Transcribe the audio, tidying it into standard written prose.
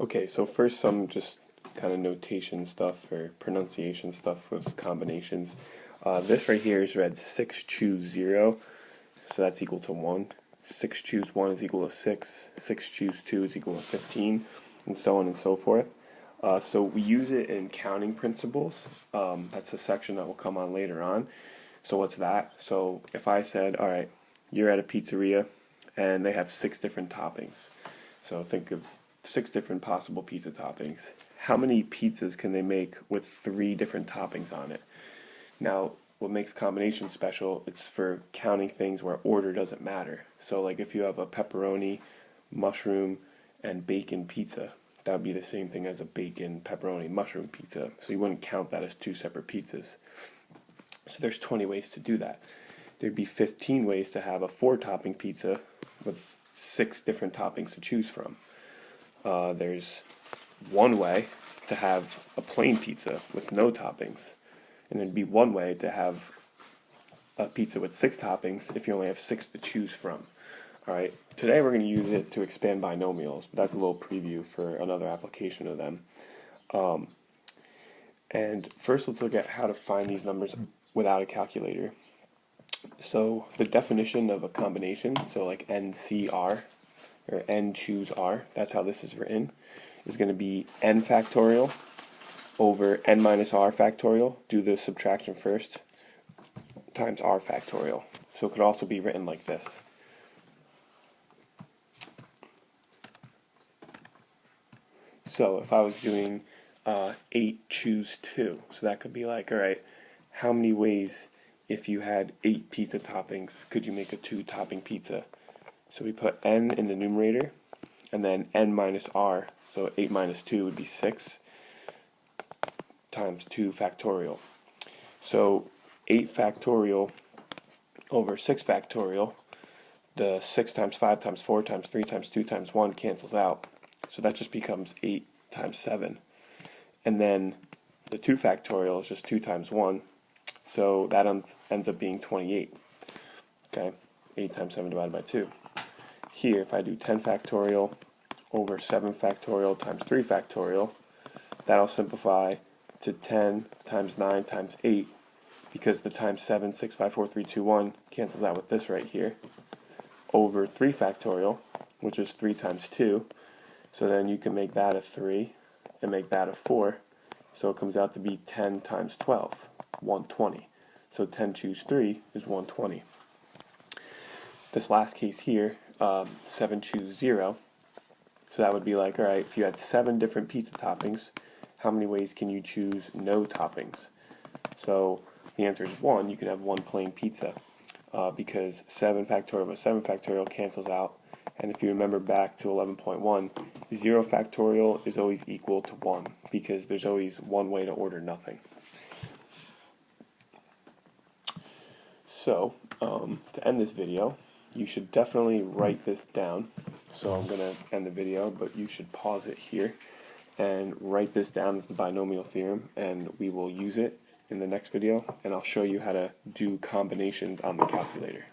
Okay, so first some just kind of notation stuff or pronunciation stuff with combinations. This right here is read 6 choose 0, so that's equal to 1. 6 choose 1 is equal to 6. 6 choose 2 is equal to 15, and so on and so forth. So we use it in counting principles. That's a section that will come on later on. So what's that? So if I said, all right, you're at a pizzeria and they have 6 different toppings. So think of 6 different possible pizza toppings. How many pizzas can they make with 3 different toppings on it? Now, what makes combination special, it's for counting things where order doesn't matter. So like if you have a pepperoni, mushroom, and bacon pizza, that would be the same thing as a bacon, pepperoni, mushroom pizza. So you wouldn't count that as 2 separate pizzas. So there's 20 ways to do that. There'd be 15 ways to have a 4-topping pizza with 6 different toppings to choose from. There's one way to have a plain pizza with no toppings, and there'd be one way to have a pizza with 6 toppings if you only have 6 to choose from. Alright, today we're going to use it to expand binomials, but that's a little preview for another application of them. And first let's look at how to find these numbers without a calculator. So the definition of a combination, so like NCR, or n choose r, that's how this is written, is going to be n factorial over n minus r factorial, do the subtraction first, times r factorial. So it could also be written like this. So if I was doing 8 choose 2, so that could be like, alright, how many ways, if you had 8 pizza toppings, could you make a 2-topping pizza? So we put n in the numerator, and then n minus r, so 8 minus 2 would be 6, times 2 factorial. So 8 factorial over 6 factorial, the 6 times 5 times 4 times 3 times 2 times 1 cancels out. So that just becomes 8 times 7. And then the 2 factorial is just 2 times 1, so that ends up being 28. Okay, 8 times 7 divided by 2. Here, if I do 10 factorial over 7 factorial times 3 factorial, that'll simplify to 10 times 9 times 8, because the times 7, 6, 5, 4, 3, 2, 1 cancels out with this right here, over 3 factorial, which is 3 times 2, so then you can make that a 3 and make that a 4, so it comes out to be 10 times 12, 120. So 10 choose 3 is 120. This last case here, 7 choose 0, so that would be like, alright, if you had 7 different pizza toppings, how many ways can you choose no toppings? So the answer is 1. You can have 1 plain pizza, because 7 factorial over 7 factorial cancels out, and if you remember back to 11.1, 0 factorial is always equal to 1, because there's always one way to order nothing. So, to end this video, you should definitely write this down. So I'm going to end the video, but you should pause it here and write this down as the binomial theorem, and we will use it in the next video, and I'll show you how to do combinations on the calculator.